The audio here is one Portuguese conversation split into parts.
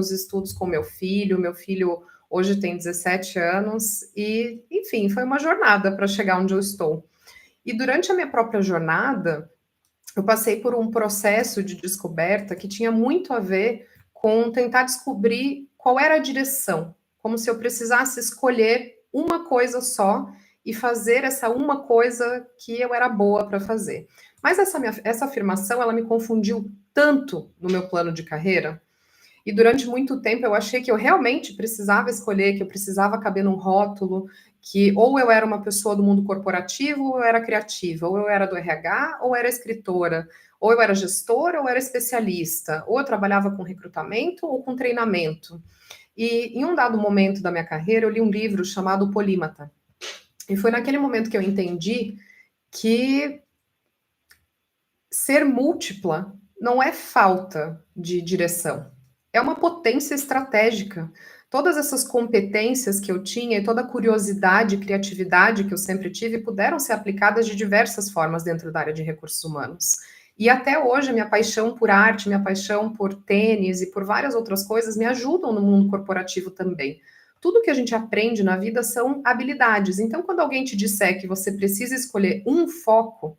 os estudos com meu filho hoje tem 17 anos, e, enfim, foi uma jornada para chegar onde eu estou. E durante a minha própria jornada, eu passei por um processo de descoberta que tinha muito a ver com tentar descobrir qual era a direção, como se eu precisasse escolher uma coisa só e fazer essa uma coisa que eu era boa para fazer. Mas essa afirmação, ela me confundiu tanto no meu plano de carreira, e durante muito tempo eu achei que eu realmente precisava escolher, que eu precisava caber num rótulo, que ou eu era uma pessoa do mundo corporativo, ou eu era criativa, ou eu era do RH, ou era escritora, ou eu era gestora, ou era especialista, ou eu trabalhava com recrutamento ou com treinamento. E em um dado momento da minha carreira, eu li um livro chamado Polímata. E foi naquele momento que eu entendi que ser múltipla não é falta de direção, é uma potência estratégica. Todas essas competências que eu tinha e toda a curiosidade e criatividade que eu sempre tive puderam ser aplicadas de diversas formas dentro da área de recursos humanos. E até hoje, minha paixão por arte, minha paixão por tênis e por várias outras coisas me ajudam no mundo corporativo também. Tudo que a gente aprende na vida são habilidades. Então, quando alguém te disser que você precisa escolher um foco,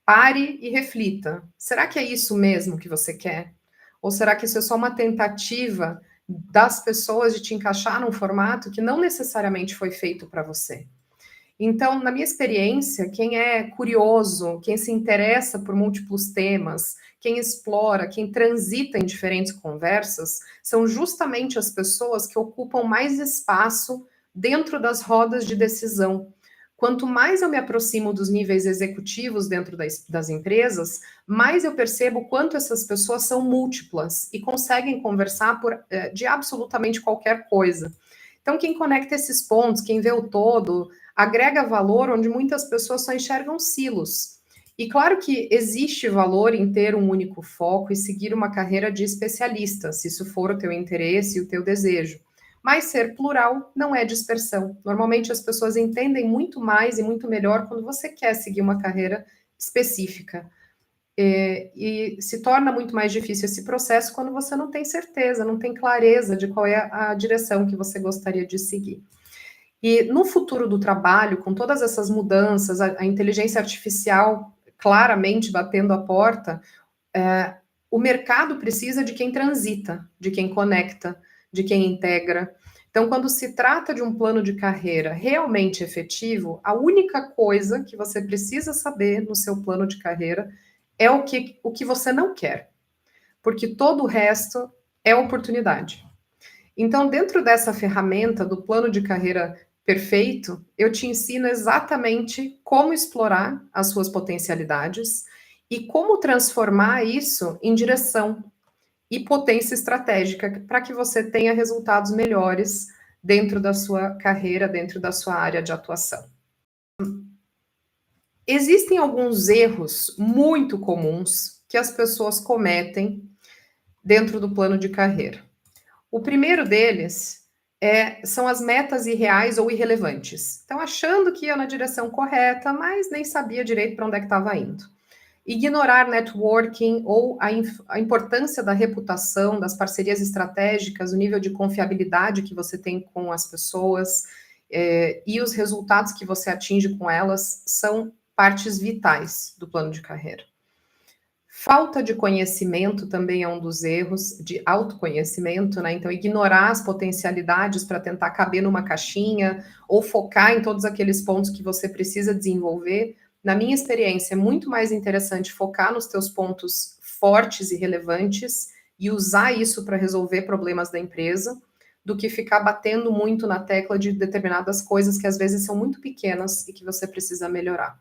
pare e reflita. Será que é isso mesmo que você quer? Ou será que isso é só uma tentativa das pessoas de te encaixar num formato que não necessariamente foi feito para você? Então, na minha experiência, quem é curioso, quem se interessa por múltiplos temas, quem explora, quem transita em diferentes conversas, são justamente as pessoas que ocupam mais espaço dentro das rodas de decisão. Quanto mais eu me aproximo dos níveis executivos dentro das empresas, mais eu percebo quanto essas pessoas são múltiplas e conseguem conversar de absolutamente qualquer coisa. Então, quem conecta esses pontos, quem vê o todo, agrega valor onde muitas pessoas só enxergam silos. E claro que existe valor em ter um único foco e seguir uma carreira de especialista, se isso for o teu interesse e o teu desejo. Mas ser plural não é dispersão. Normalmente as pessoas entendem muito mais e muito melhor quando você quer seguir uma carreira específica. E se torna muito mais difícil esse processo quando você não tem certeza, não tem clareza de qual é a direção que você gostaria de seguir. E no futuro do trabalho, com todas essas mudanças, a inteligência artificial claramente batendo a porta, o mercado precisa de quem transita, de quem conecta, de quem integra. Então, quando se trata de um plano de carreira realmente efetivo, a única coisa que você precisa saber no seu plano de carreira é o que você não quer, porque todo o resto é oportunidade. Então, dentro dessa ferramenta do plano de carreira perfeito, eu te ensino exatamente como explorar as suas potencialidades e como transformar isso em direção e potência estratégica para que você tenha resultados melhores dentro da sua carreira, dentro da sua área de atuação. Existem alguns erros muito comuns que as pessoas cometem dentro do plano de carreira. O primeiro deles são as metas irreais ou irrelevantes. Então, achando que ia na direção correta, mas nem sabia direito para onde é que estava indo. Ignorar networking ou a importância da reputação, das parcerias estratégicas, o nível de confiabilidade que você tem com as pessoas e os resultados que você atinge com elas são partes vitais do plano de carreira. Falta de conhecimento também é um dos erros, de autoconhecimento, né? Então, ignorar as potencialidades para tentar caber numa caixinha ou focar em todos aqueles pontos que você precisa desenvolver. Na minha experiência, é muito mais interessante focar nos teus pontos fortes e relevantes e usar isso para resolver problemas da empresa, do que ficar batendo muito na tecla de determinadas coisas que às vezes são muito pequenas e que você precisa melhorar.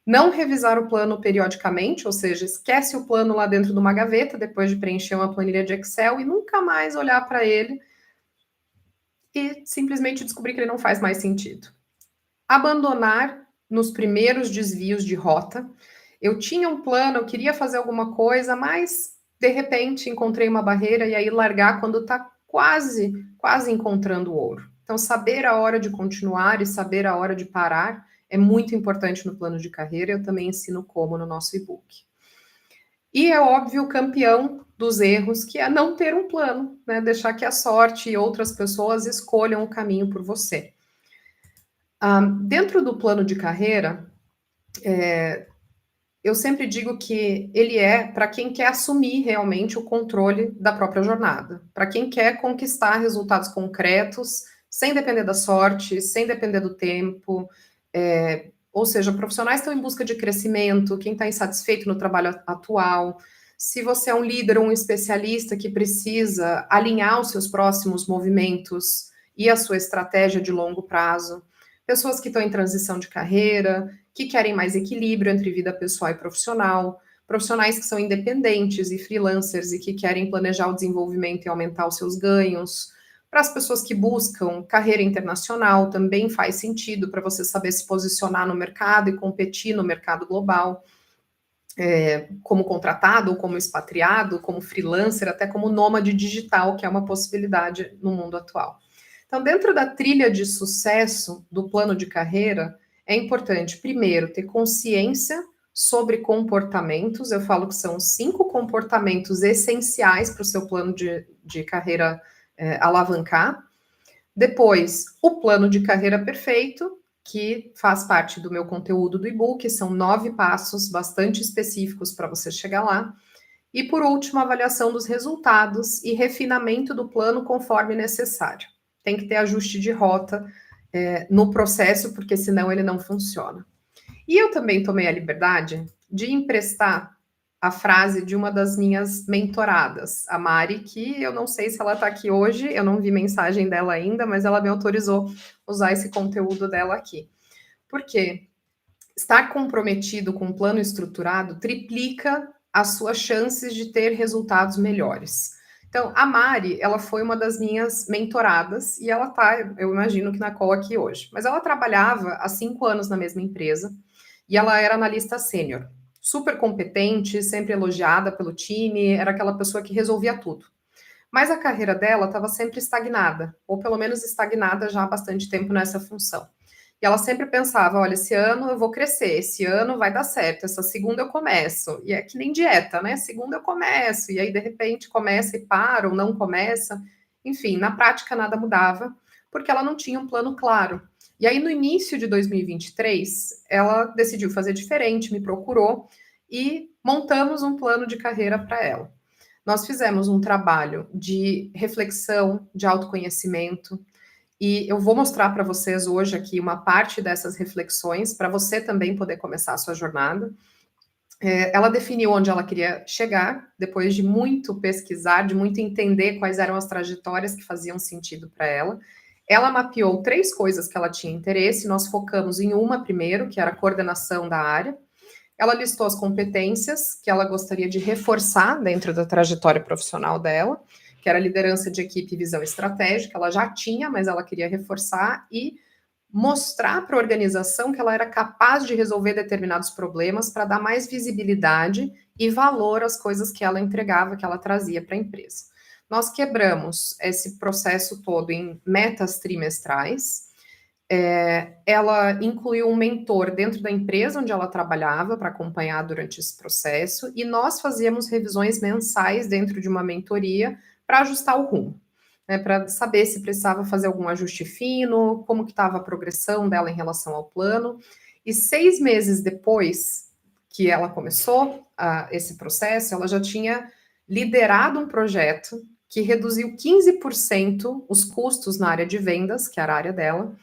Não revisar o plano periodicamente, ou seja, esquece o plano lá dentro de uma gaveta depois de preencher uma planilha de Excel e nunca mais olhar para ele e simplesmente descobrir que ele não faz mais sentido. Abandonar nos primeiros desvios de rota. Eu tinha um plano, eu queria fazer alguma coisa, mas de repente encontrei uma barreira e aí largar quando está quase encontrando o ouro. Então, saber a hora de continuar e saber a hora de parar é muito importante no plano de carreira. Eu também ensino como no nosso e-book. E é óbvio, o campeão dos erros, que é não ter um plano, né? Deixar que a sorte e outras pessoas escolham o caminho por você. Dentro do plano de carreira, eu sempre digo que ele é para quem quer assumir realmente o controle da própria jornada, para quem quer conquistar resultados concretos, sem depender da sorte, sem depender do tempo. Ou seja, profissionais estão em busca de crescimento, quem está insatisfeito no trabalho atual. Se você é um líder ou um especialista que precisa alinhar os seus próximos movimentos e a sua estratégia de longo prazo. Pessoas que estão em transição de carreira, que querem mais equilíbrio entre vida pessoal e profissional, profissionais que são independentes e freelancers e que querem planejar o desenvolvimento e aumentar os seus ganhos. Para as pessoas que buscam carreira internacional, também faz sentido para você saber se posicionar no mercado e competir no mercado global, como contratado, ou como expatriado, como freelancer, até como nômade digital, que é uma possibilidade no mundo atual. Então, dentro da trilha de sucesso do plano de carreira, é importante, primeiro, ter consciência sobre comportamentos. Eu falo que são 5 comportamentos essenciais para o seu plano de carreira alavancar. Depois, o plano de carreira perfeito, que faz parte do meu conteúdo do e-book, são 9 passos bastante específicos para você chegar lá. E, por último, a avaliação dos resultados e refinamento do plano conforme necessário. Tem que ter ajuste de rota no processo, porque senão ele não funciona. E eu também tomei a liberdade de emprestar a frase de uma das minhas mentoradas, a Mari, que eu não sei se ela está aqui hoje, eu não vi mensagem dela ainda, mas ela me autorizou usar esse conteúdo dela aqui. Por quê? Estar comprometido com um plano estruturado triplica as suas chances de ter resultados melhores. Então, a Mari, ela foi uma das minhas mentoradas e ela tá, eu imagino que na call aqui hoje. Mas ela trabalhava há 5 anos na mesma empresa e ela era analista sênior. Super competente, sempre elogiada pelo time, era aquela pessoa que resolvia tudo. Mas a carreira dela estava sempre estagnada, ou pelo menos estagnada já há bastante tempo nessa função. E ela sempre pensava: olha, esse ano eu vou crescer, esse ano vai dar certo, essa segunda eu começo. E é que nem dieta, né? Segunda eu começo, e aí de repente começa e para, ou não começa. Enfim, na prática nada mudava, porque ela não tinha um plano claro. E aí no início de 2023, ela decidiu fazer diferente, me procurou e montamos um plano de carreira para ela. Nós fizemos um trabalho de reflexão, de autoconhecimento, e eu vou mostrar para vocês hoje aqui uma parte dessas reflexões, para você também poder começar a sua jornada. Ela definiu onde ela queria chegar, depois de muito pesquisar, de muito entender quais eram as trajetórias que faziam sentido para ela. Ela mapeou 3 coisas que ela tinha interesse, nós focamos em uma primeiro, que era a coordenação da área. Ela listou as competências que ela gostaria de reforçar dentro da trajetória profissional dela, que era liderança de equipe e visão estratégica. Ela já tinha, mas ela queria reforçar e mostrar para a organização que ela era capaz de resolver determinados problemas para dar mais visibilidade e valor às coisas que ela entregava, que ela trazia para a empresa. Nós quebramos esse processo todo em metas trimestrais. Ela incluiu um mentor dentro da empresa onde ela trabalhava para acompanhar durante esse processo, e nós fazíamos revisões mensais dentro de uma mentoria para ajustar o rumo, né, para saber se precisava fazer algum ajuste fino, como que estava a progressão dela em relação ao plano. E 6 meses depois que ela começou esse processo, ela já tinha liderado um projeto que reduziu 15% os custos na área de vendas, que era a área dela.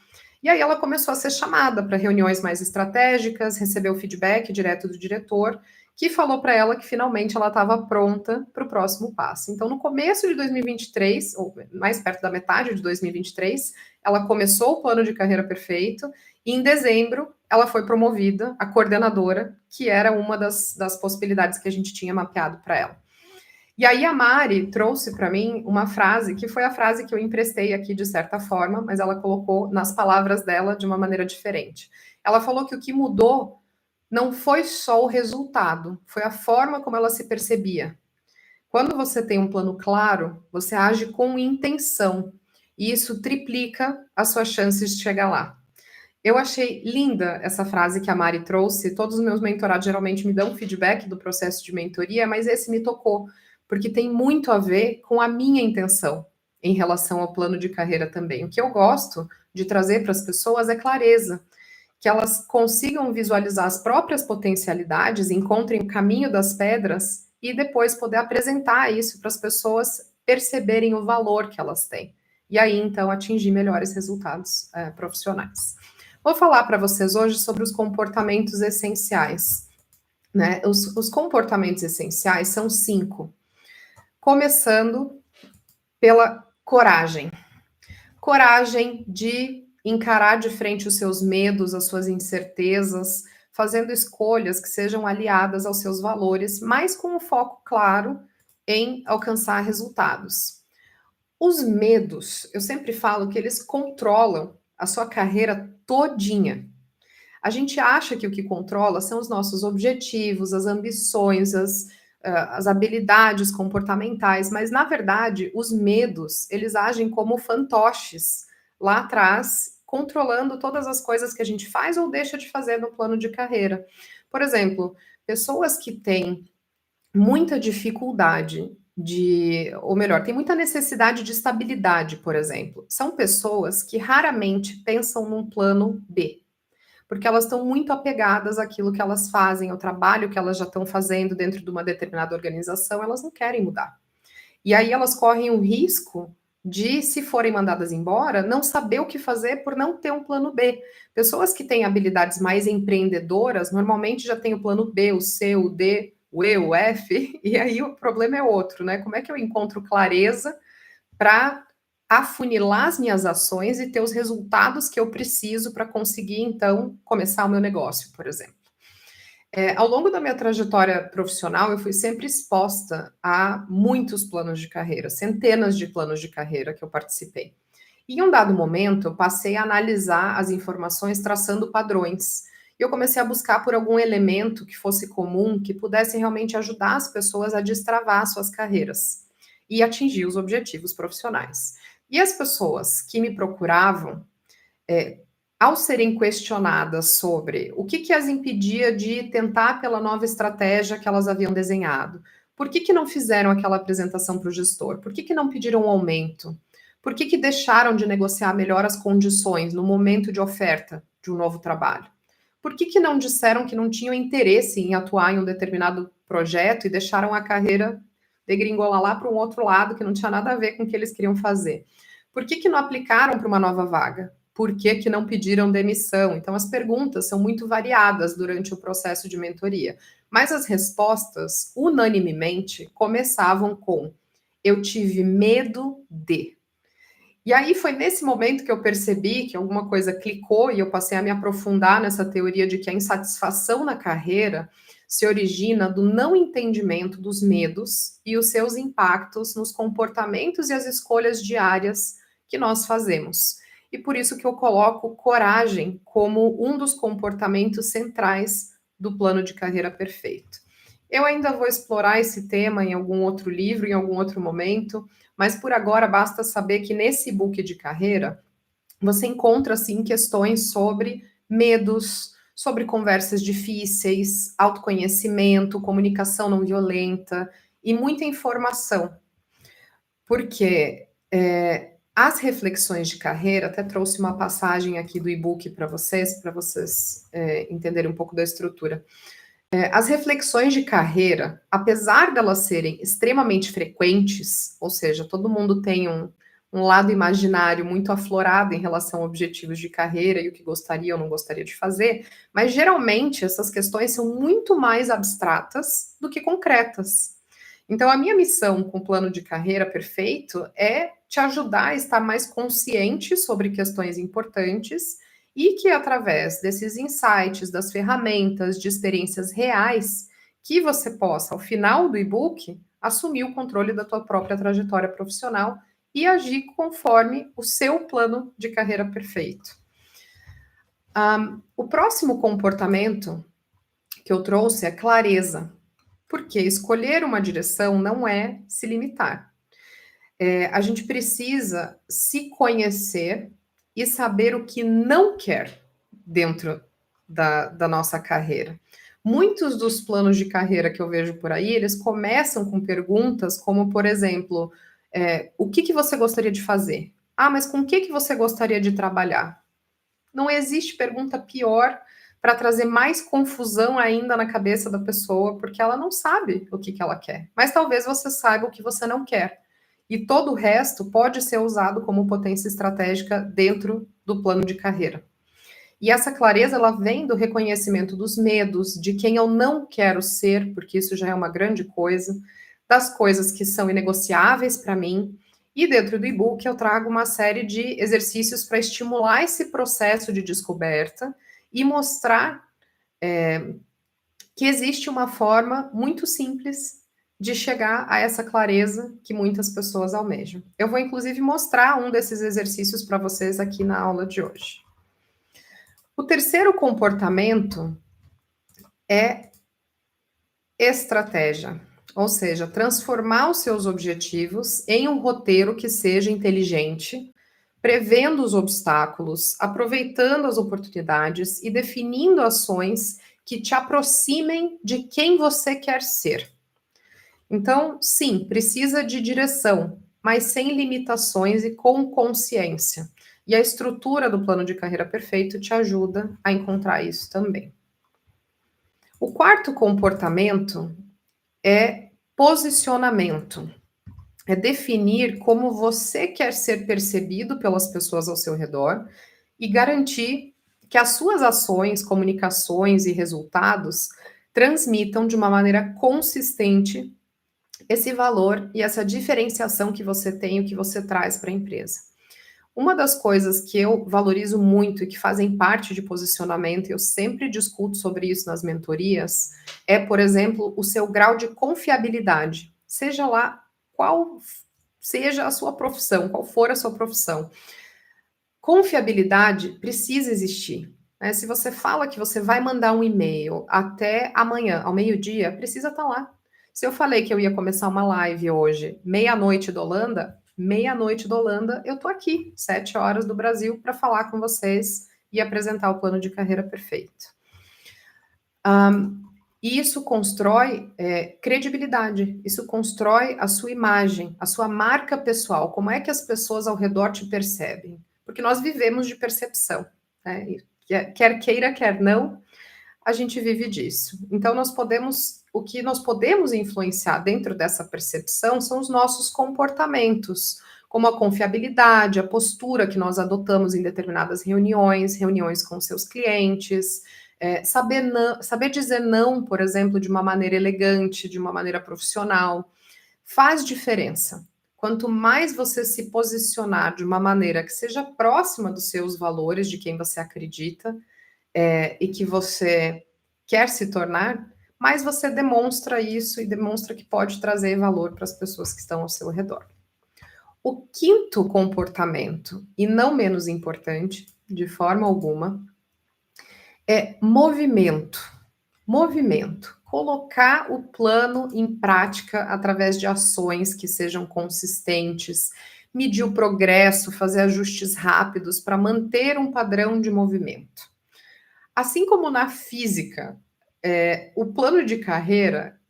E aí ela começou a ser chamada para reuniões mais estratégicas, recebeu feedback direto do diretor, que falou para ela que finalmente ela estava pronta para o próximo passo. Então, no começo de 2023, ou mais perto da metade de 2023, ela começou o plano de carreira perfeito, e em dezembro ela foi promovida a coordenadora, que era uma das possibilidades que a gente tinha mapeado para ela. E aí a Mari trouxe para mim uma frase, que foi a frase que eu emprestei aqui de certa forma, mas ela colocou nas palavras dela de uma maneira diferente. Ela falou que o que mudou não foi só o resultado, foi a forma como ela se percebia. Quando você tem um plano claro, você age com intenção, e isso triplica as suas chances de chegar lá. Eu achei linda essa frase que a Mari trouxe. Todos os meus mentorados geralmente me dão feedback do processo de mentoria, mas esse me tocou, porque tem muito a ver com a minha intenção em relação ao plano de carreira também. O que eu gosto de trazer para as pessoas é clareza, que elas consigam visualizar as próprias potencialidades, encontrem o caminho das pedras e depois poder apresentar isso para as pessoas perceberem o valor que elas têm. E aí, então, atingir melhores resultados profissionais. Vou falar para vocês hoje sobre os comportamentos essenciais. Né? Os comportamentos essenciais são 5, começando pela coragem. Coragem de encarar de frente os seus medos, as suas incertezas, fazendo escolhas que sejam aliadas aos seus valores, mas com um foco claro em alcançar resultados. Os medos, eu sempre falo que eles controlam a sua carreira todinha. A gente acha que o que controla são os nossos objetivos, as ambições, as habilidades comportamentais, mas na verdade os medos eles agem como fantoches lá atrás, controlando todas as coisas que a gente faz ou deixa de fazer no plano de carreira. Por exemplo, pessoas que têm muita dificuldade ou melhor, tem muita necessidade de estabilidade, por exemplo, são pessoas que raramente pensam num plano B, porque elas estão muito apegadas àquilo que elas fazem, ao trabalho que elas já estão fazendo dentro de uma determinada organização, elas não querem mudar. E aí elas correm o risco de, se forem mandadas embora, não saber o que fazer por não ter um plano B. Pessoas que têm habilidades mais empreendedoras, normalmente já têm o plano B, o C, o D, o E, o F, e aí o problema é outro, né? Como é que eu encontro clareza para afunilar as minhas ações e ter os resultados que eu preciso para conseguir, então, começar o meu negócio, por exemplo. Ao longo da minha trajetória profissional, eu fui sempre exposta a muitos planos de carreira, centenas de planos de carreira que eu participei. E em um dado momento, eu passei a analisar as informações traçando padrões. E eu comecei a buscar por algum elemento que fosse comum, que pudesse realmente ajudar as pessoas a destravar suas carreiras e atingir os objetivos profissionais. E as pessoas que me procuravam, ao serem questionadas sobre o que as impedia de tentar pela nova estratégia que elas haviam desenhado, por que não fizeram aquela apresentação para o gestor, por que não pediram um aumento, por que deixaram de negociar melhor as condições no momento de oferta de um novo trabalho, por que não disseram que não tinham interesse em atuar em um determinado projeto e deixaram a carreira degringolar lá para um outro lado que não tinha nada a ver com o que eles queriam fazer, por que não aplicaram para uma nova vaga, por que não pediram demissão? Então, as perguntas são muito variadas durante o processo de mentoria, mas as respostas, unanimemente, começavam com: eu tive medo de. E aí foi nesse momento que eu percebi que alguma coisa clicou e eu passei a me aprofundar nessa teoria de que a insatisfação na carreira se origina do não entendimento dos medos e os seus impactos nos comportamentos e as escolhas diárias que nós fazemos. E por isso que eu coloco coragem como um dos comportamentos centrais do plano de carreira perfeito. Eu ainda vou explorar esse tema em algum outro livro, em algum outro momento, mas por agora basta saber que nesse e-book de carreira você encontra sim questões sobre medos, sobre conversas difíceis, autoconhecimento, comunicação não violenta e muita informação. Porque as reflexões de carreira, até trouxe uma passagem aqui do e-book para vocês entenderem um pouco da estrutura. As reflexões de carreira, apesar delas serem extremamente frequentes, ou seja, todo mundo tem um lado imaginário muito aflorado em relação a objetivos de carreira e o que gostaria ou não gostaria de fazer, mas geralmente essas questões são muito mais abstratas do que concretas. Então, a minha missão com o plano de carreira perfeito é te ajudar a estar mais consciente sobre questões importantes e que, através desses insights, das ferramentas, de experiências reais, que você possa, ao final do e-book, assumir o controle da tua própria trajetória profissional e agir conforme o seu plano de carreira perfeito. O próximo comportamento que eu trouxe é clareza, porque escolher uma direção não é se limitar. A gente precisa se conhecer e saber o que não quer dentro da nossa carreira. Muitos dos planos de carreira que eu vejo por aí, eles começam com perguntas como, por exemplo, o que que você gostaria de fazer? Ah, mas com o que que você gostaria de trabalhar? Não existe pergunta pior para trazer mais confusão ainda na cabeça da pessoa, porque ela não sabe o que que ela quer. Mas talvez você saiba o que você não quer. E todo o resto pode ser usado como potência estratégica dentro do plano de carreira. E essa clareza, ela vem do reconhecimento dos medos, de quem eu não quero ser, porque isso já é uma grande coisa, das coisas que são inegociáveis para mim. E dentro do e-book eu trago uma série de exercícios para estimular esse processo de descoberta e mostrar que existe uma forma muito simples de chegar a essa clareza que muitas pessoas almejam. Eu vou inclusive mostrar um desses exercícios para vocês aqui na aula de hoje. O terceiro comportamento é estratégia, ou seja, transformar os seus objetivos em um roteiro que seja inteligente, prevendo os obstáculos, aproveitando as oportunidades e definindo ações que te aproximem de quem você quer ser. Então, sim, precisa de direção, mas sem limitações e com consciência. E a estrutura do plano de carreira perfeito te ajuda a encontrar isso também. O quarto comportamento é posicionamento. É definir como você quer ser percebido pelas pessoas ao seu redor e garantir que as suas ações, comunicações e resultados transmitam de uma maneira consistente esse valor e essa diferenciação que você tem, o que você traz para a empresa. Uma das coisas que eu valorizo muito e que fazem parte de posicionamento, e eu sempre discuto sobre isso nas mentorias, é, por exemplo, o seu grau de confiabilidade. Seja lá qual seja a sua profissão, qual for a sua profissão. Confiabilidade precisa existir. Né? Se você fala que você vai mandar um e-mail até amanhã, ao meio-dia, precisa estar lá. Se eu falei que eu ia começar uma live hoje, meia-noite da Holanda, eu tô aqui, 7 horas do Brasil, para falar com vocês e apresentar o plano de carreira perfeito. E isso constrói credibilidade, isso constrói a sua imagem, a sua marca pessoal, como é que as pessoas ao redor te percebem. Porque nós vivemos de percepção, né? Quer queira, quer não, a gente vive disso. Então, o que nós podemos influenciar dentro dessa percepção são os nossos comportamentos, como a confiabilidade, a postura que nós adotamos em determinadas reuniões com seus clientes, saber dizer não, por exemplo, de uma maneira elegante, de uma maneira profissional, faz diferença. Quanto mais você se posicionar de uma maneira que seja próxima dos seus valores, de quem você acredita, e que você quer se tornar, mais você demonstra isso e demonstra que pode trazer valor para as pessoas que estão ao seu redor. O quinto comportamento, e não menos importante, de forma alguma, é movimento. Movimento. Colocar o plano em prática através de ações que sejam consistentes, medir o progresso, fazer ajustes rápidos para manter um padrão de movimento. Assim como na física, o plano de carreira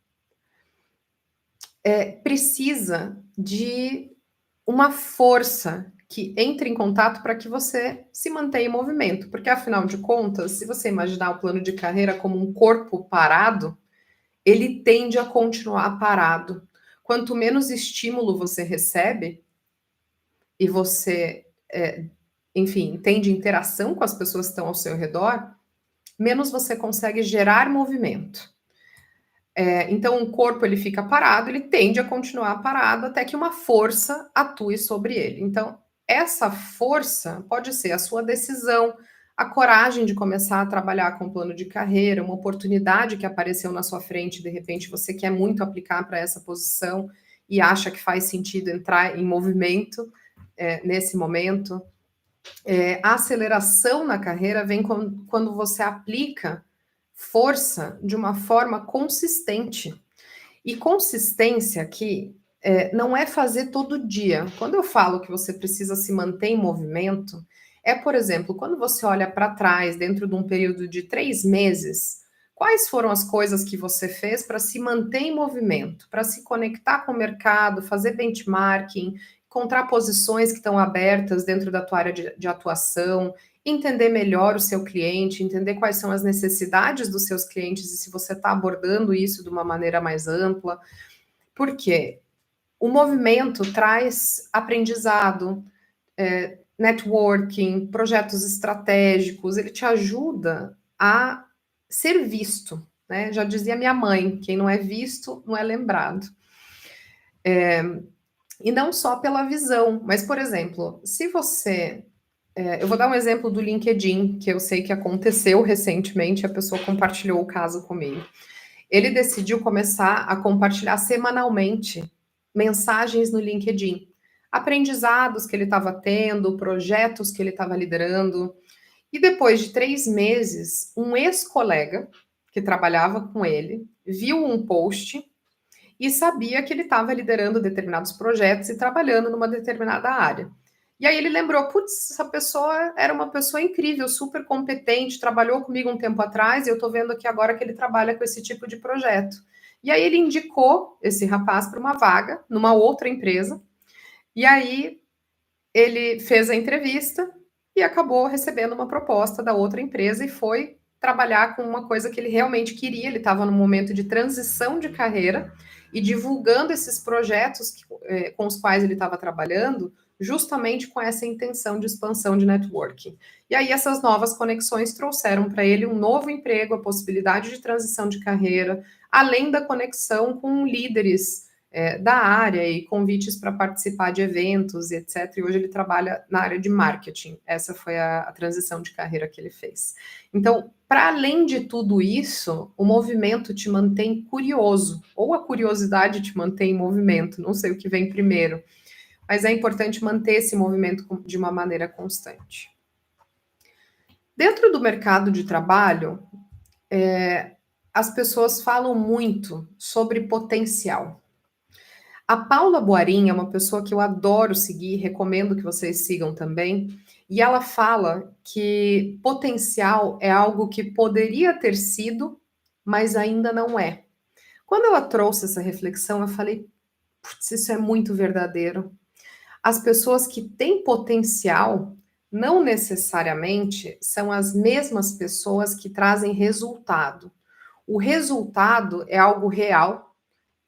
precisa de uma força que entre em contato para que você se mantenha em movimento. Porque, afinal de contas, se você imaginar o plano de carreira como um corpo parado, ele tende a continuar parado. Quanto menos estímulo você recebe e você, enfim, tem de interação com as pessoas que estão ao seu redor, menos você consegue gerar movimento. Então, o corpo ele fica parado, ele tende a continuar parado até que uma força atue sobre ele. Então, essa força pode ser a sua decisão, a coragem de começar a trabalhar com um plano de carreira, uma oportunidade que apareceu na sua frente, de repente você quer muito aplicar para essa posição e acha que faz sentido entrar em movimento nesse momento. A aceleração na carreira vem quando você aplica força de uma forma consistente. E consistência aqui não é fazer todo dia. Quando eu falo que você precisa se manter em movimento, por exemplo, quando você olha para trás, dentro de um período de 3 meses, Quais foram as coisas que você fez para se manter em movimento, para se conectar com o mercado, fazer benchmarking, encontrar posições que estão abertas dentro da tua área de atuação, entender melhor o seu cliente, entender quais são as necessidades dos seus clientes e se você está abordando isso de uma maneira mais ampla. Por quê? O movimento traz aprendizado, networking, projetos estratégicos, ele te ajuda a ser visto, né? Já dizia minha mãe, quem não é visto não é lembrado. E não só pela visão, mas, por exemplo, se você... eu vou dar um exemplo do LinkedIn, que eu sei que aconteceu recentemente, a pessoa compartilhou o caso comigo. Ele decidiu começar a compartilhar semanalmente mensagens no LinkedIn, aprendizados que ele estava tendo, projetos que ele estava liderando. E depois de 3 meses, um ex-colega que trabalhava com ele viu um post e sabia que ele estava liderando determinados projetos e trabalhando numa determinada área. E aí ele lembrou, putz, essa pessoa era uma pessoa incrível, super competente, trabalhou comigo um tempo atrás e eu estou vendo aqui agora que ele trabalha com esse tipo de projeto. E aí ele indicou esse rapaz para uma vaga numa outra empresa. E aí ele fez a entrevista e acabou recebendo uma proposta da outra empresa e foi trabalhar com uma coisa que ele realmente queria. Ele estava num momento de transição de carreira e divulgando esses projetos com os quais ele estava trabalhando, justamente com essa intenção de expansão de networking. E aí essas novas conexões trouxeram para ele um novo emprego, a possibilidade de transição de carreira, além da conexão com líderes da área e convites para participar de eventos e etc. E hoje ele trabalha na área de marketing. Essa foi a transição de carreira que ele fez. Então, para além de tudo isso, o movimento te mantém curioso, ou a curiosidade te mantém em movimento, não sei o que vem primeiro, mas é importante manter esse movimento de uma maneira constante. Dentro do mercado de trabalho, as pessoas falam muito sobre potencial. A Paula Boarin é uma pessoa que eu adoro seguir, recomendo que vocês sigam também, e ela fala que potencial é algo que poderia ter sido, mas ainda não é. Quando ela trouxe essa reflexão, eu falei, putz, isso é muito verdadeiro. As pessoas que têm potencial não necessariamente são as mesmas pessoas que trazem resultado. O resultado é algo real,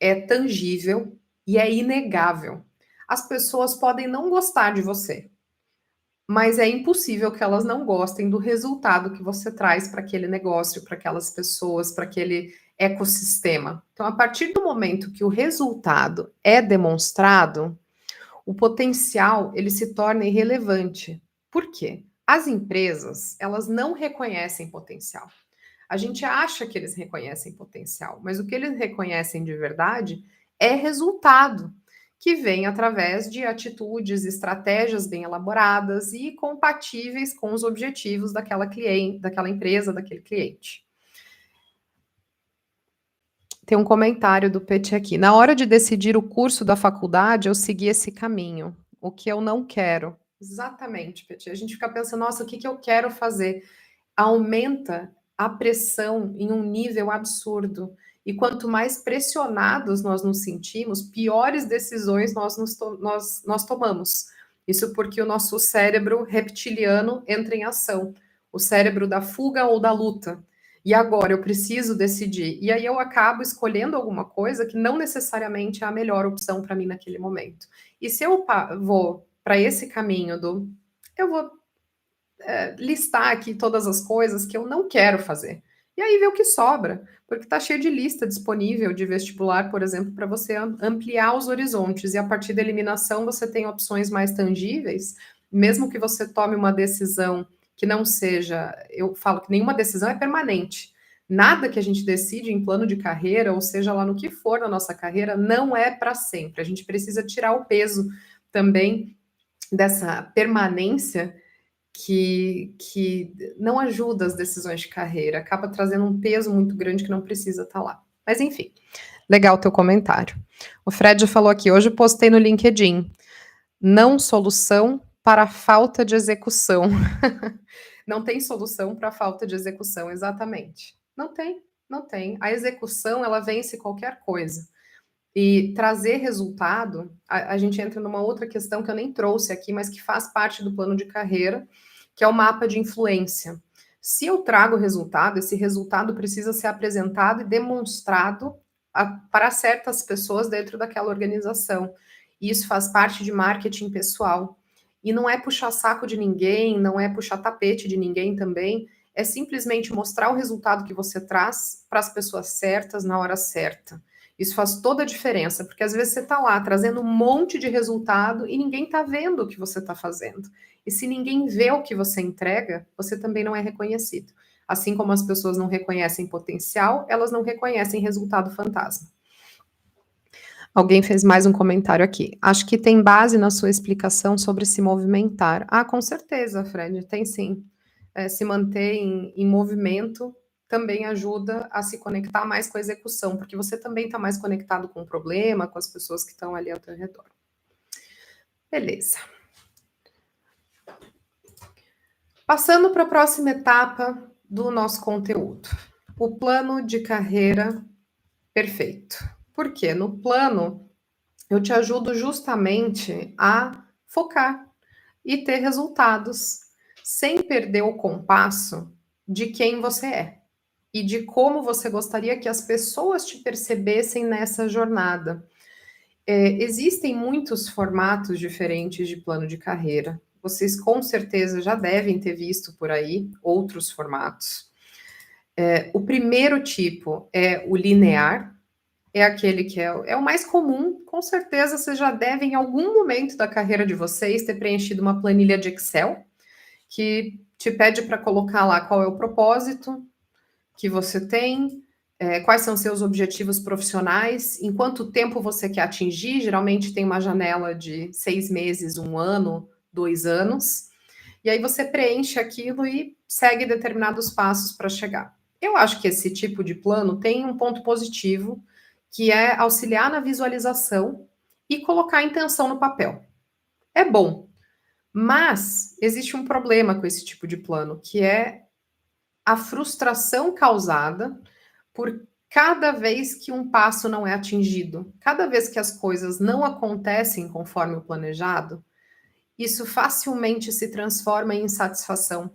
é tangível e é inegável. As pessoas podem não gostar de você, mas é impossível que elas não gostem do resultado que você traz para aquele negócio, para aquelas pessoas, para aquele ecossistema. Então, a partir do momento que o resultado é demonstrado, o potencial ele se torna irrelevante. Por quê? As empresas, elas não reconhecem potencial. A gente acha que eles reconhecem potencial, mas o que eles reconhecem de verdade é resultado, que vem através de atitudes, estratégias bem elaboradas e compatíveis com os objetivos daquela cliente, daquela empresa, daquele cliente. Tem um comentário do Peti aqui. Na hora de decidir o curso da faculdade, eu segui esse caminho. O que eu não quero. Exatamente, Peti. A gente fica pensando, nossa, o que eu quero fazer? Aumenta a pressão em um nível absurdo. E quanto mais pressionados nós nos sentimos, piores decisões nós tomamos. Isso porque o nosso cérebro reptiliano entra em ação. O cérebro da fuga ou da luta. E agora eu preciso decidir. E aí eu acabo escolhendo alguma coisa que não necessariamente é a melhor opção para mim naquele momento. E se eu vou para esse caminho do... Eu vou listar aqui todas as coisas que eu não quero fazer. E aí ver o que sobra, porque está cheio de lista disponível de vestibular, por exemplo, para você ampliar os horizontes. E a partir da eliminação você tem opções mais tangíveis, mesmo que você tome uma decisão que não seja, eu falo que nenhuma decisão é permanente. Nada que a gente decide em plano de carreira, ou seja lá no que for na nossa carreira, não é para sempre. A gente precisa tirar o peso também dessa permanência que não ajuda as decisões de carreira, acaba trazendo um peso muito grande que não precisa estar lá. Mas enfim, legal o teu comentário. O Fred falou aqui, hoje postei no LinkedIn, não solução para a falta de execução. Não tem solução para a falta de execução, exatamente. Não tem. Não tem. A execução, ela vence qualquer coisa. E trazer resultado, a gente entra numa outra questão que eu nem trouxe aqui, mas que faz parte do plano de carreira, que é o mapa de influência. Se eu trago resultado, esse resultado precisa ser apresentado e demonstrado para certas pessoas dentro daquela organização. E isso faz parte de marketing pessoal. E não é puxar saco de ninguém, não é puxar tapete de ninguém também, é simplesmente mostrar o resultado que você traz para as pessoas certas na hora certa. Isso faz toda a diferença, porque às vezes você está lá trazendo um monte de resultado e ninguém está vendo o que você está fazendo. E se ninguém vê o que você entrega, você também não é reconhecido. Assim como as pessoas não reconhecem potencial, elas não reconhecem resultado fantasma. Alguém fez mais um comentário aqui. Acho que tem base na sua explicação sobre se movimentar. Ah, com certeza, Fred, tem sim. Se manter em movimento também ajuda a se conectar mais com a execução, porque você também está mais conectado com o problema, com as pessoas que estão ali ao teu redor. Beleza. Passando para a próxima etapa do nosso conteúdo. O plano de carreira perfeito. Por quê? No plano, eu te ajudo justamente a focar e ter resultados, sem perder o compasso de quem você é e de como você gostaria que as pessoas te percebessem nessa jornada. Existem muitos formatos diferentes de plano de carreira. Vocês com certeza já devem ter visto por aí outros formatos. O primeiro tipo é o linear, é aquele que é o mais comum. Com certeza vocês já devem, em algum momento da carreira de vocês, ter preenchido uma planilha de Excel que te pede para colocar lá qual é o propósito que você tem, quais são seus objetivos profissionais, em quanto tempo você quer atingir. Geralmente tem uma janela de 6 meses, 1 ano, 2 anos, e aí você preenche aquilo e segue determinados passos para chegar. Eu acho que esse tipo de plano tem um ponto positivo, que é auxiliar na visualização e colocar a intenção no papel. É bom, mas existe um problema com esse tipo de plano, que é a frustração causada por cada vez que um passo não é atingido, cada vez que as coisas não acontecem conforme o planejado, isso facilmente se transforma em insatisfação.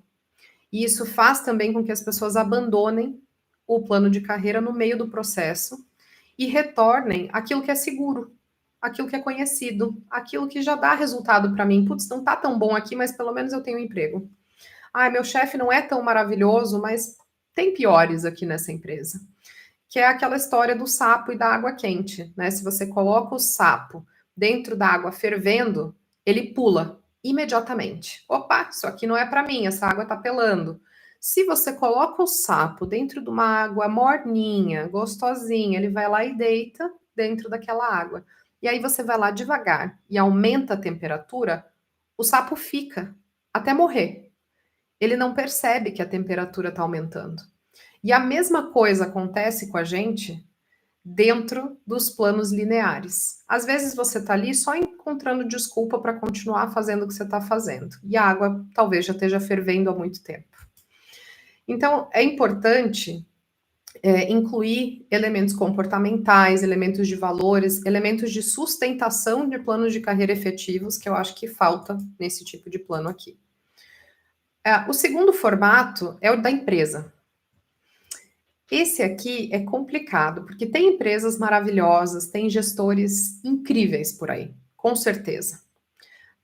E isso faz também com que as pessoas abandonem o plano de carreira no meio do processo e retornem aquilo que é seguro, aquilo que é conhecido, aquilo que já dá resultado para mim. Putz, não tá tão bom aqui, mas pelo menos eu tenho um emprego. Ah, meu chefe não é tão maravilhoso, mas tem piores aqui nessa empresa. Que é aquela história do sapo e da água quente, né? Se você coloca o sapo dentro da água fervendo, ele pula imediatamente. Opa, isso aqui não é para mim, essa água tá pelando. Se você coloca o sapo dentro de uma água morninha, gostosinha, ele vai lá e deita dentro daquela água. E aí você vai lá devagar e aumenta a temperatura, o sapo fica até morrer. Ele não percebe que a temperatura está aumentando. E a mesma coisa acontece com a gente dentro dos planos lineares. Às vezes você está ali só encontrando desculpa para continuar fazendo o que você está fazendo. E a água talvez já esteja fervendo há muito tempo. Então, é importante incluir elementos comportamentais, elementos de valores, elementos de sustentação de planos de carreira efetivos, que eu acho que falta nesse tipo de plano aqui. O segundo formato é o da empresa. Esse aqui é complicado, porque tem empresas maravilhosas, tem gestores incríveis por aí, com certeza.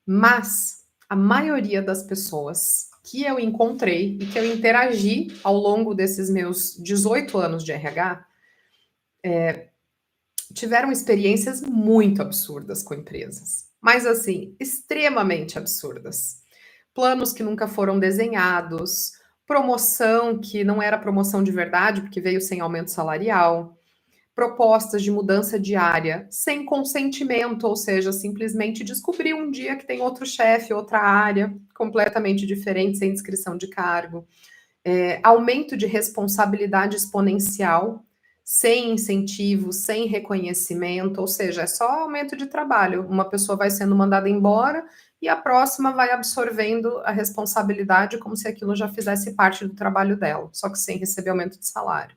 Mas a maioria das pessoas que eu encontrei e que eu interagi ao longo desses meus 18 anos de RH tiveram experiências muito absurdas com empresas. Mas assim, extremamente absurdas. Planos que nunca foram desenhados, promoção que não era promoção de verdade, porque veio sem aumento salarial, propostas de mudança diária sem consentimento, ou seja, simplesmente descobrir um dia que tem outro chefe, outra área completamente diferente, sem descrição de cargo, aumento de responsabilidade exponencial, sem incentivo, sem reconhecimento, ou seja, é só aumento de trabalho. Uma pessoa vai sendo mandada embora e a próxima vai absorvendo a responsabilidade como se aquilo já fizesse parte do trabalho dela, só que sem receber aumento de salário.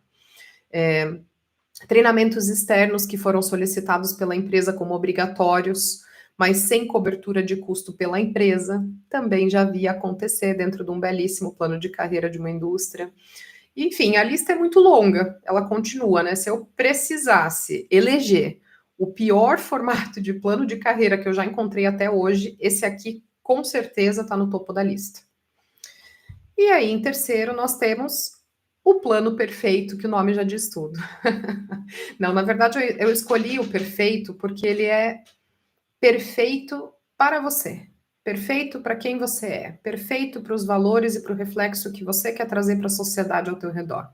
Treinamentos externos que foram solicitados pela empresa como obrigatórios, mas sem cobertura de custo pela empresa, também já via acontecer dentro de um belíssimo plano de carreira de uma indústria. Enfim, a lista é muito longa, ela continua, né? Se eu precisasse eleger o pior formato de plano de carreira que eu já encontrei até hoje, esse aqui com certeza está no topo da lista. E aí, em terceiro, nós temos o plano perfeito, que o nome já diz tudo. Não, na verdade, eu escolhi o perfeito porque ele é perfeito para você. Perfeito para quem você é. Perfeito para os valores e para o reflexo que você quer trazer para a sociedade ao teu redor.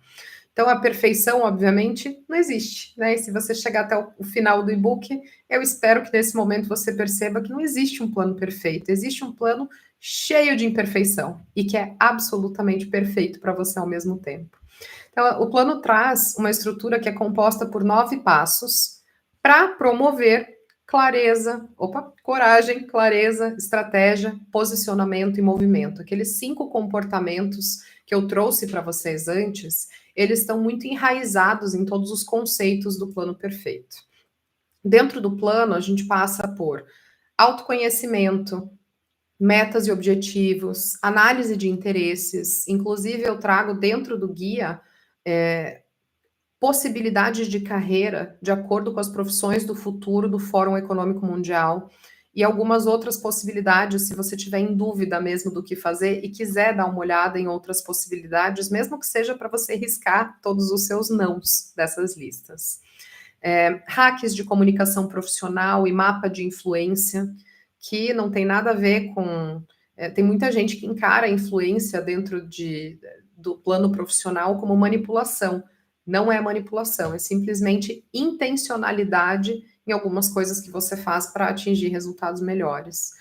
Então, a perfeição, obviamente, não existe, né? E se você chegar até o final do e-book, eu espero que nesse momento você perceba que não existe um plano perfeito, existe um plano cheio de imperfeição e que é absolutamente perfeito para você ao mesmo tempo. Então, o plano traz uma estrutura que é composta por 9 passos para promover coragem, clareza, estratégia, posicionamento e movimento. Aqueles 5 comportamentos que eu trouxe para vocês antes, eles estão muito enraizados em todos os conceitos do plano perfeito. Dentro do plano, a gente passa por autoconhecimento, metas e objetivos, análise de interesses, inclusive eu trago dentro do guia possibilidades de carreira de acordo com as profissões do futuro do Fórum Econômico Mundial e algumas outras possibilidades, se você tiver em dúvida mesmo do que fazer e quiser dar uma olhada em outras possibilidades, mesmo que seja para você riscar todos os seus nãos dessas listas. Hacks de comunicação profissional e mapa de influência, que não tem nada a ver com... tem muita gente que encara a influência dentro do plano profissional como manipulação. Não é manipulação, é simplesmente intencionalidade em algumas coisas que você faz para atingir resultados melhores.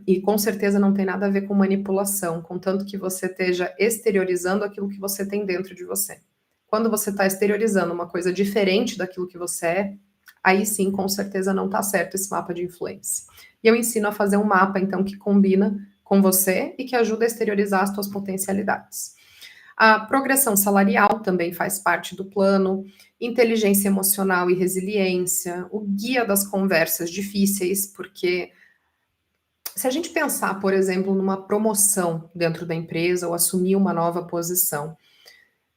E com certeza não tem nada a ver com manipulação, contanto que você esteja exteriorizando aquilo que você tem dentro de você. Quando você está exteriorizando uma coisa diferente daquilo que você é, aí sim, com certeza não está certo esse mapa de influência. E eu ensino a fazer um mapa, então, que combina com você e que ajuda a exteriorizar as suas potencialidades. A progressão salarial também faz parte do plano, inteligência emocional e resiliência, o guia das conversas difíceis, porque se a gente pensar, por exemplo, numa promoção dentro da empresa ou assumir uma nova posição,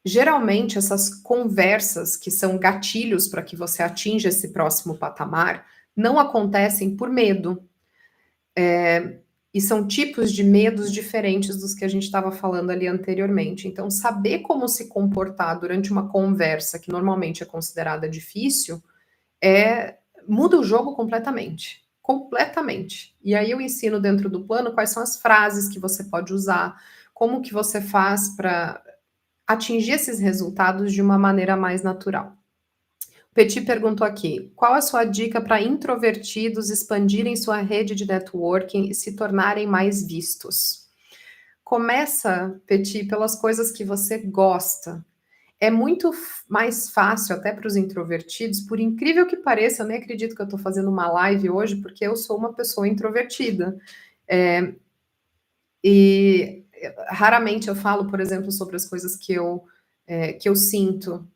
geralmente essas conversas que são gatilhos para que você atinja esse próximo patamar não acontecem por medo. E são tipos de medos diferentes dos que a gente estava falando ali anteriormente. Então, saber como se comportar durante uma conversa que normalmente é considerada difícil, muda o jogo completamente. Completamente. E aí eu ensino dentro do plano quais são as frases que você pode usar, como que você faz para atingir esses resultados de uma maneira mais natural. Petit perguntou aqui, qual a sua dica para introvertidos expandirem sua rede de networking e se tornarem mais vistos? Começa, Petit, pelas coisas que você gosta. É muito mais fácil até para os introvertidos, por incrível que pareça, eu nem acredito que eu estou fazendo uma live hoje, porque eu sou uma pessoa introvertida. E raramente eu falo, por exemplo, sobre as coisas que eu sinto.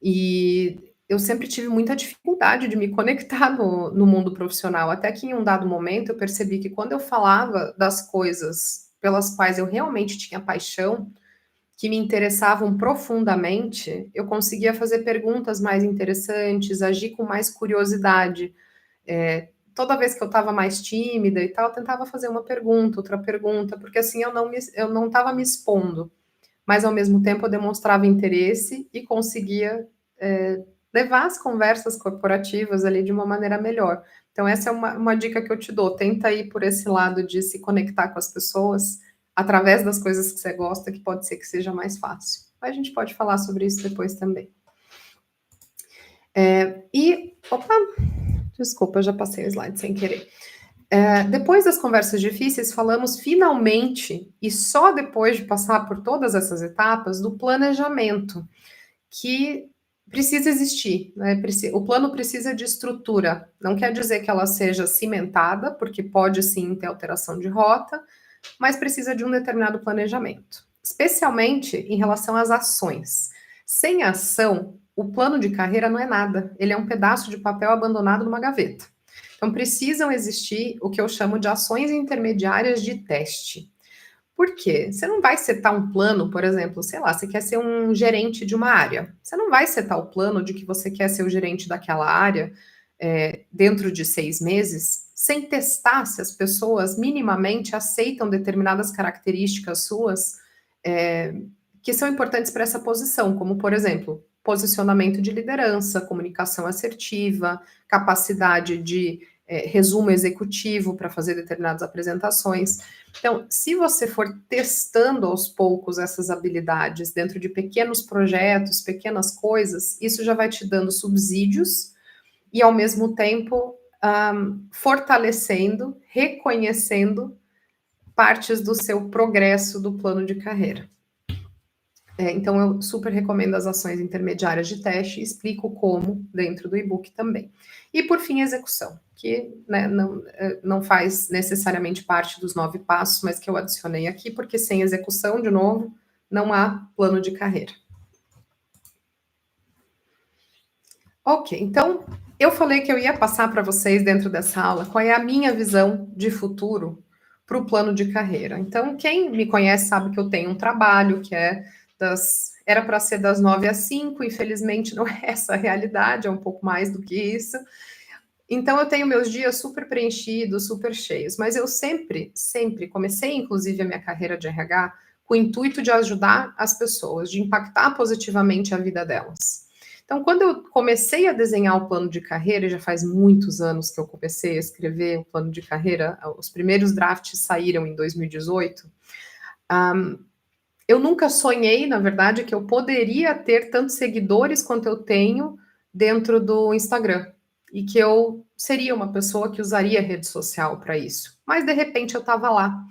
E eu sempre tive muita dificuldade de me conectar no mundo profissional, até que em um dado momento eu percebi que quando eu falava das coisas pelas quais eu realmente tinha paixão, que me interessavam profundamente, eu conseguia fazer perguntas mais interessantes, agir com mais curiosidade. Toda vez que eu estava mais tímida e tal, eu tentava fazer uma pergunta, outra pergunta, porque assim eu não estava me expondo, mas ao mesmo tempo eu demonstrava interesse e conseguia levar as conversas corporativas ali de uma maneira melhor. Então, essa é uma dica que eu te dou. Tenta ir por esse lado de se conectar com as pessoas através das coisas que você gosta, que pode ser que seja mais fácil. Mas a gente pode falar sobre isso depois também. Desculpa, eu já passei o slide sem querer. Depois das conversas difíceis, falamos finalmente, e só depois de passar por todas essas etapas, do planejamento, que precisa existir, né? O plano precisa de estrutura. Não quer dizer que ela seja cimentada, porque pode sim ter alteração de rota, mas precisa de um determinado planejamento, especialmente em relação às ações. Sem ação, o plano de carreira não é nada, ele é um pedaço de papel abandonado numa gaveta. Então, precisam existir o que eu chamo de ações intermediárias de teste. Por quê? Você não vai setar um plano, por exemplo, sei lá, você quer ser um gerente de uma área. Você não vai setar o plano de que você quer ser o gerente daquela área dentro de 6 meses, sem testar se as pessoas minimamente aceitam determinadas características suas é, que são importantes para essa posição, como, por exemplo, posicionamento de liderança, comunicação assertiva, capacidade de resumo executivo para fazer determinadas apresentações. Então, se você for testando aos poucos essas habilidades dentro de pequenos projetos, pequenas coisas, isso já vai te dando subsídios e, ao mesmo tempo, fortalecendo, reconhecendo partes do seu progresso do plano de carreira. Então, eu super recomendo as ações intermediárias de teste e explico como dentro do e-book também. E, por fim, execução, que né, não faz necessariamente parte dos 9 passos, mas que eu adicionei aqui, porque sem execução, de novo, não há plano de carreira. Ok, então, eu falei que eu ia passar para vocês, dentro dessa aula, qual é a minha visão de futuro para o plano de carreira. Então, quem me conhece sabe que eu tenho um trabalho que era para ser das 9 às 5, infelizmente não é essa a realidade, é um pouco mais do que isso. Então, eu tenho meus dias super preenchidos, super cheios, mas eu sempre comecei, inclusive, a minha carreira de RH com o intuito de ajudar as pessoas, de impactar positivamente a vida delas. Então, quando eu comecei a desenhar o plano de carreira, e já faz muitos anos que eu comecei a escrever o plano de carreira, os primeiros drafts saíram em 2018, eu nunca sonhei, na verdade, que eu poderia ter tantos seguidores quanto eu tenho dentro do Instagram. E que eu seria uma pessoa que usaria rede social para isso. Mas, de repente, eu estava lá,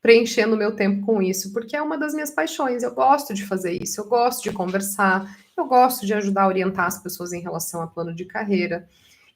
preenchendo o meu tempo com isso, porque é uma das minhas paixões. Eu gosto de fazer isso, eu gosto de conversar, eu gosto de ajudar a orientar as pessoas em relação a plano de carreira.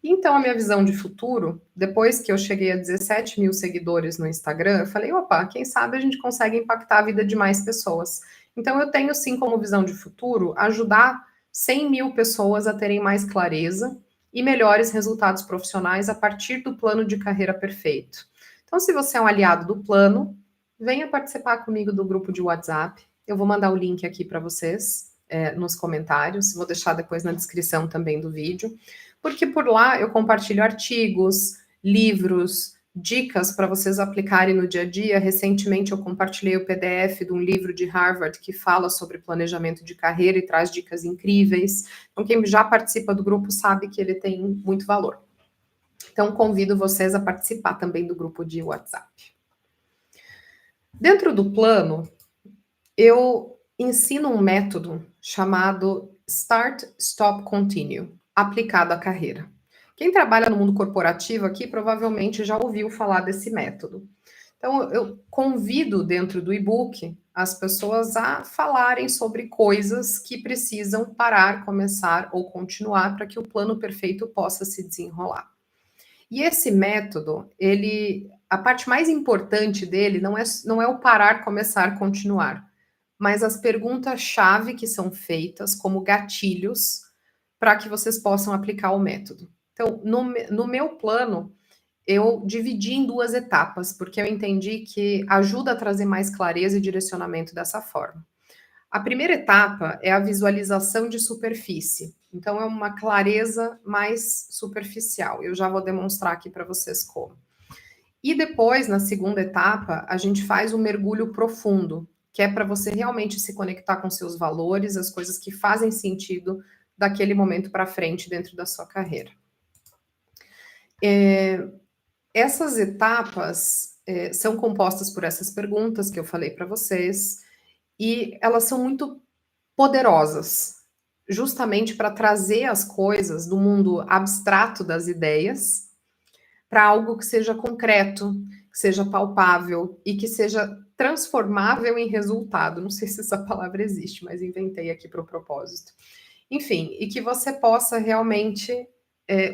Então, a minha visão de futuro, depois que eu cheguei a 17 mil seguidores no Instagram, eu falei, opa, quem sabe a gente consegue impactar a vida de mais pessoas. Então, eu tenho sim como visão de futuro ajudar 100 mil pessoas a terem mais clareza e melhores resultados profissionais a partir do plano de carreira perfeito. Então, se você é um aliado do plano, venha participar comigo do grupo de WhatsApp. Eu vou mandar o link aqui para vocês nos comentários, vou deixar depois na descrição também do vídeo, porque por lá eu compartilho artigos, livros, dicas para vocês aplicarem no dia a dia. Recentemente eu compartilhei o PDF de um livro de Harvard que fala sobre planejamento de carreira e traz dicas incríveis. Então, quem já participa do grupo sabe que ele tem muito valor. Então, convido vocês a participar também do grupo de WhatsApp. Dentro do plano, eu ensino um método chamado Start, Stop, Continue, aplicado à carreira. Quem trabalha no mundo corporativo aqui provavelmente já ouviu falar desse método. Então, eu convido dentro do e-book as pessoas a falarem sobre coisas que precisam parar, começar ou continuar para que o plano perfeito possa se desenrolar. E esse método, a parte mais importante dele não é o parar, começar, continuar, mas as perguntas-chave que são feitas como gatilhos para que vocês possam aplicar o método. Então, no meu plano, eu dividi em 2 etapas, porque eu entendi que ajuda a trazer mais clareza e direcionamento dessa forma. A primeira etapa é a visualização de superfície. Então, é uma clareza mais superficial. Eu já vou demonstrar aqui para vocês como. E depois, na segunda etapa, a gente faz um mergulho profundo, que é para você realmente se conectar com seus valores, as coisas que fazem sentido daquele momento para frente dentro da sua carreira. Essas etapas são compostas por essas perguntas que eu falei para vocês, e elas são muito poderosas, justamente para trazer as coisas do mundo abstrato das ideias para algo que seja concreto, que seja palpável e que seja transformável em resultado. Não sei se essa palavra existe, mas inventei aqui para o propósito. Enfim, e que você possa realmente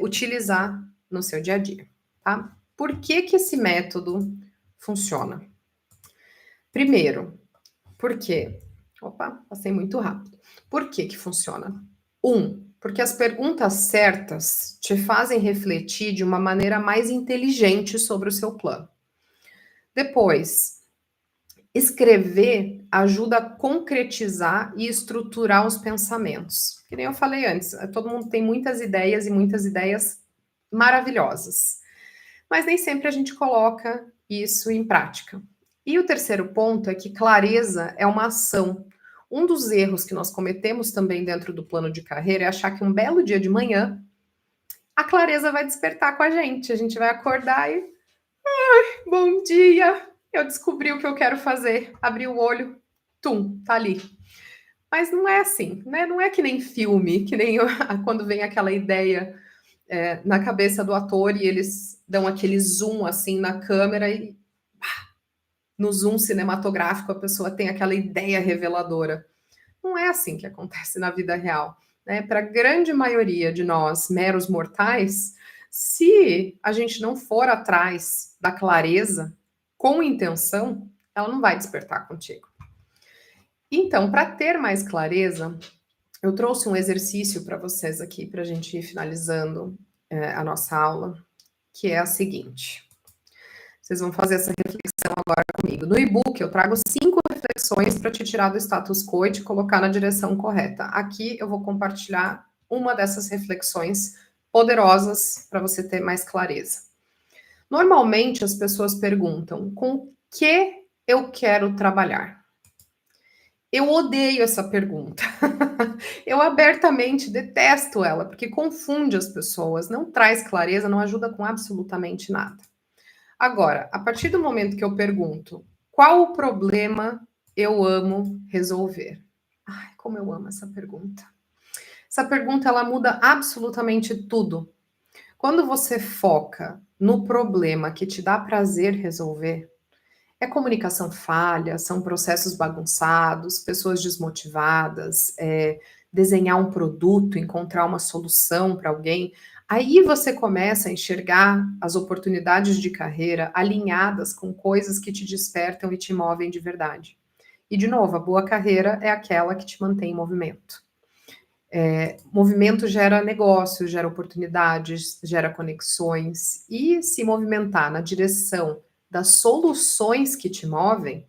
utilizar no seu dia a dia, tá? Por que que esse método funciona? Primeiro, porque Opa, passei muito rápido. Por que que funciona? Porque as perguntas certas te fazem refletir de uma maneira mais inteligente sobre o seu plano. Depois, escrever ajuda a concretizar e estruturar os pensamentos. Que nem eu falei antes, todo mundo tem muitas ideias e muitas ideias maravilhosas, mas nem sempre a gente coloca isso em prática. E o terceiro ponto é que clareza é uma ação. Um dos erros que nós cometemos também dentro do plano de carreira é achar que um belo dia de manhã a clareza vai despertar com a gente. A gente vai acordar e bom dia, eu descobri o que eu quero fazer. Abri o olho, tum, tá ali. Mas não é assim, né? Não é que nem filme, que nem quando vem aquela ideia na cabeça do ator e eles dão aquele zoom assim na câmera e no zoom cinematográfico a pessoa tem aquela ideia reveladora. Não é assim que acontece na vida real. Né? Para a grande maioria de nós, meros mortais, se a gente não for atrás da clareza com intenção, ela não vai despertar contigo. Então, para ter mais clareza, eu trouxe um exercício para vocês aqui, para a gente ir finalizando a nossa aula, que é a seguinte. Vocês vão fazer essa reflexão agora comigo. No e-book, eu trago 5 reflexões para te tirar do status quo e te colocar na direção correta. Aqui eu vou compartilhar uma dessas reflexões poderosas para você ter mais clareza. Normalmente as pessoas perguntam: com que eu quero trabalhar? Eu odeio essa pergunta. Eu abertamente detesto ela, porque confunde as pessoas, não traz clareza, não ajuda com absolutamente nada. Agora, a partir do momento que eu pergunto qual o problema eu amo resolver? Ai, como eu amo essa pergunta. Essa pergunta ela muda absolutamente tudo. Quando você foca no problema que te dá prazer resolver, é comunicação falha, são processos bagunçados, pessoas desmotivadas, desenhar um produto, encontrar uma solução para alguém. Aí você começa a enxergar as oportunidades de carreira alinhadas com coisas que te despertam e te movem de verdade. E, de novo, a boa carreira é aquela que te mantém em movimento. Movimento gera negócios, gera oportunidades, gera conexões. E se movimentar na direção das soluções que te movem,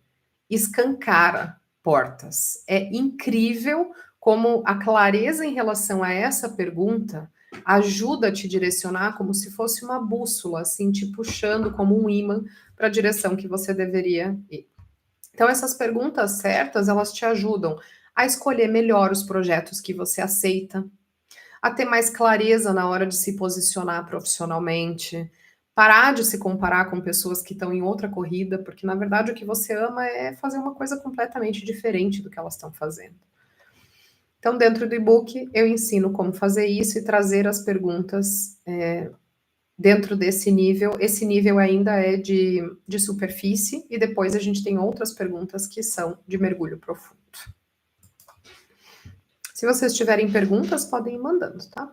escancara portas. É incrível como a clareza em relação a essa pergunta ajuda a te direcionar como se fosse uma bússola, assim, te puxando como um ímã para a direção que você deveria ir. Então, essas perguntas certas, elas te ajudam a escolher melhor os projetos que você aceita, a ter mais clareza na hora de se posicionar profissionalmente, parar de se comparar com pessoas que estão em outra corrida, porque na verdade o que você ama é fazer uma coisa completamente diferente do que elas estão fazendo. Então, dentro do e-book, eu ensino como fazer isso e trazer as perguntas dentro desse nível. Esse nível ainda é de superfície, e depois a gente tem outras perguntas que são de mergulho profundo. Se vocês tiverem perguntas, podem ir mandando, tá?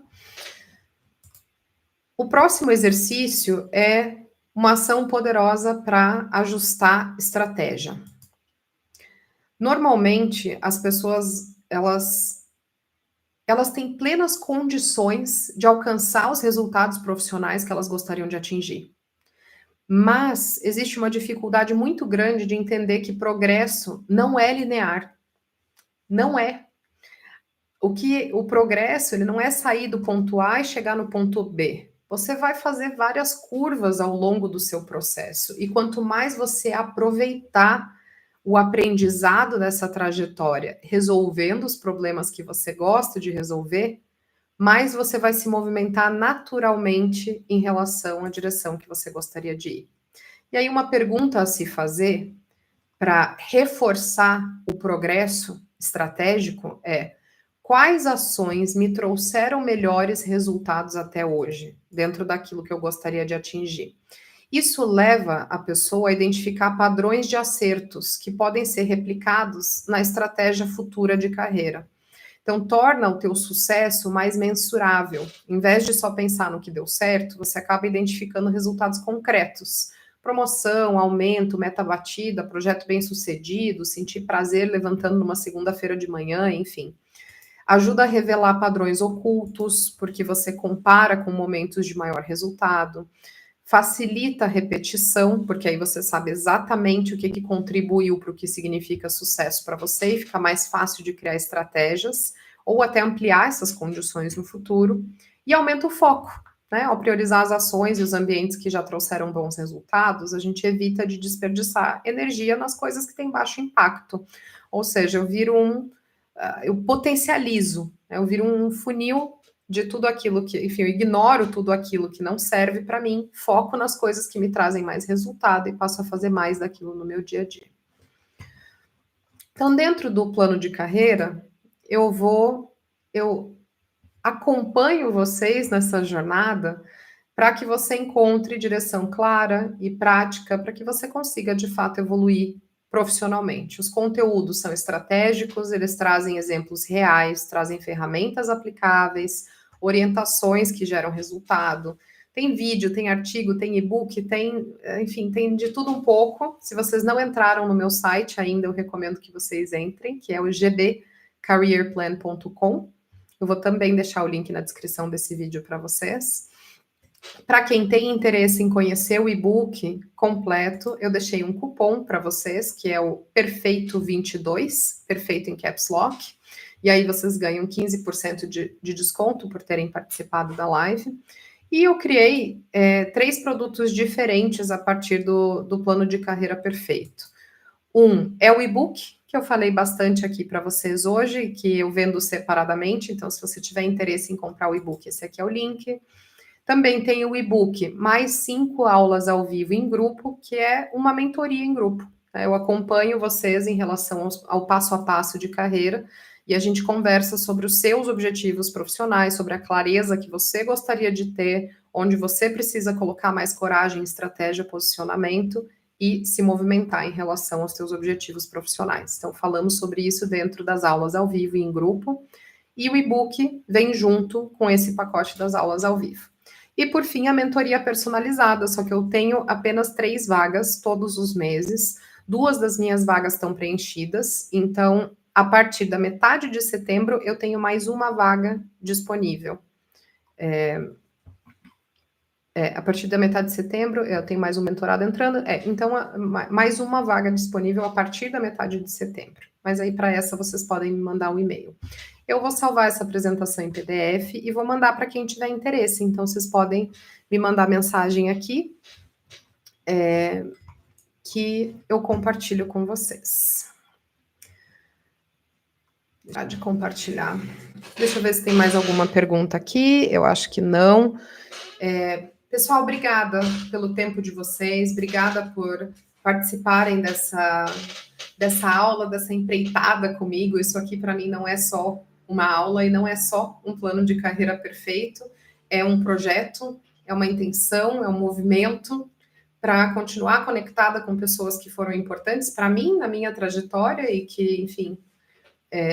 O próximo exercício é uma ação poderosa para ajustar estratégia. Normalmente, as pessoas, elas têm plenas condições de alcançar os resultados profissionais que elas gostariam de atingir. Mas existe uma dificuldade muito grande de entender que progresso não é linear. Não é. O progresso, ele não é sair do ponto A e chegar no ponto B. Você vai fazer várias curvas ao longo do seu processo. E quanto mais você aproveitar o aprendizado dessa trajetória, resolvendo os problemas que você gosta de resolver, mais você vai se movimentar naturalmente em relação à direção que você gostaria de ir. E aí, uma pergunta a se fazer para reforçar o progresso estratégico é: quais ações me trouxeram melhores resultados até hoje, dentro daquilo que eu gostaria de atingir? Isso leva a pessoa a identificar padrões de acertos que podem ser replicados na estratégia futura de carreira. Então, torna o teu sucesso mais mensurável. Em vez de só pensar no que deu certo, você acaba identificando resultados concretos, promoção, aumento, meta batida, projeto bem sucedido, sentir prazer levantando numa segunda-feira de manhã, enfim. Ajuda a revelar padrões ocultos, porque você compara com momentos de maior resultado. Facilita a repetição, porque aí você sabe exatamente o que contribuiu para o que significa sucesso para você e fica mais fácil de criar estratégias ou até ampliar essas condições no futuro. E aumenta o foco, né? Ao priorizar as ações e os ambientes que já trouxeram bons resultados, a gente evita de desperdiçar energia nas coisas que têm baixo impacto. Ou seja, eu potencializo, né? Eu viro um funil de tudo aquilo que, enfim, eu ignoro tudo aquilo que não serve para mim, foco nas coisas que me trazem mais resultado e passo a fazer mais daquilo no meu dia a dia. Então, dentro do plano de carreira, eu acompanho vocês nessa jornada para que você encontre direção clara e prática para que você consiga, de fato, evoluir profissionalmente. Os conteúdos são estratégicos, eles trazem exemplos reais, trazem ferramentas aplicáveis, orientações que geram resultado. Tem vídeo, tem artigo, tem e-book, enfim, tem de tudo um pouco. Se vocês não entraram no meu site ainda, eu recomendo que vocês entrem, que é o gbcareerplan.com. Eu vou também deixar o link na descrição desse vídeo para vocês. Para quem tem interesse em conhecer o e-book completo, eu deixei um cupom para vocês, que é o Perfeito22, Perfeito em Caps Lock, e aí vocês ganham 15% de desconto por terem participado da live. E eu criei 3 produtos diferentes a partir do plano de carreira perfeito. Um é o e-book, que eu falei bastante aqui para vocês hoje, que eu vendo separadamente, então se você tiver interesse em comprar o e-book, esse aqui é o link. Também tem o e-book, mais 5 aulas ao vivo em grupo, que é uma mentoria em grupo. Eu acompanho vocês em relação ao passo a passo de carreira e a gente conversa sobre os seus objetivos profissionais, sobre a clareza que você gostaria de ter, onde você precisa colocar mais coragem, estratégia, posicionamento e se movimentar em relação aos seus objetivos profissionais. Então, falamos sobre isso dentro das aulas ao vivo e em grupo. E o e-book vem junto com esse pacote das aulas ao vivo. E, por fim, a mentoria personalizada, só que eu tenho apenas 3 vagas todos os meses. 2 das minhas vagas estão preenchidas, então, a partir da metade de setembro, eu tenho mais uma vaga disponível. A partir da metade de setembro, eu tenho mais um mentorado entrando. Então, mais uma vaga disponível a partir da metade de setembro. Mas aí, para essa, vocês podem me mandar um e-mail. Eu vou salvar essa apresentação em PDF e vou mandar para quem tiver interesse. Então, vocês podem me mandar mensagem aqui, que eu compartilho com vocês. Já de compartilhar. Deixa eu ver se tem mais alguma pergunta aqui. Eu acho que não. Pessoal, obrigada pelo tempo de vocês. Obrigada por participarem dessa aula, dessa empreitada comigo. Isso aqui, para mim, não é só uma aula e não é só um plano de carreira perfeito, é um projeto, é uma intenção, é um movimento para continuar conectada com pessoas que foram importantes para mim, na minha trajetória e que, enfim,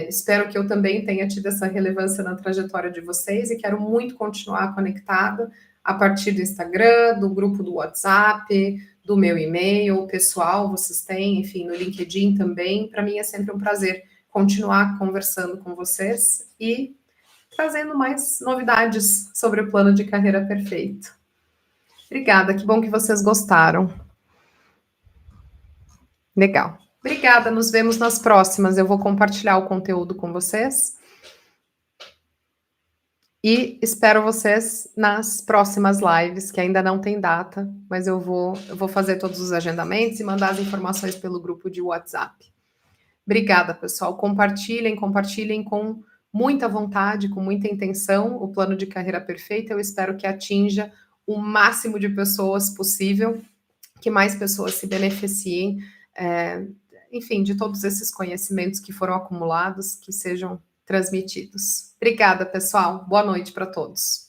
espero que eu também tenha tido essa relevância na trajetória de vocês e quero muito continuar conectada a partir do Instagram, do grupo do WhatsApp, do meu e-mail pessoal, vocês têm, enfim, no LinkedIn também. Para mim é sempre um prazer continuar conversando com vocês e trazendo mais novidades sobre o plano de carreira perfeito. Obrigada, que bom que vocês gostaram. Legal. Obrigada, nos vemos nas próximas. Eu vou compartilhar o conteúdo com vocês. E espero vocês nas próximas lives, que ainda não tem data, mas eu vou fazer todos os agendamentos e mandar as informações pelo grupo de WhatsApp. Obrigada, pessoal. Compartilhem com muita vontade, com muita intenção o plano de carreira perfeita. Eu espero que atinja o máximo de pessoas possível, que mais pessoas se beneficiem, enfim, de todos esses conhecimentos que foram acumulados, que sejam transmitidos. Obrigada, pessoal. Boa noite para todos.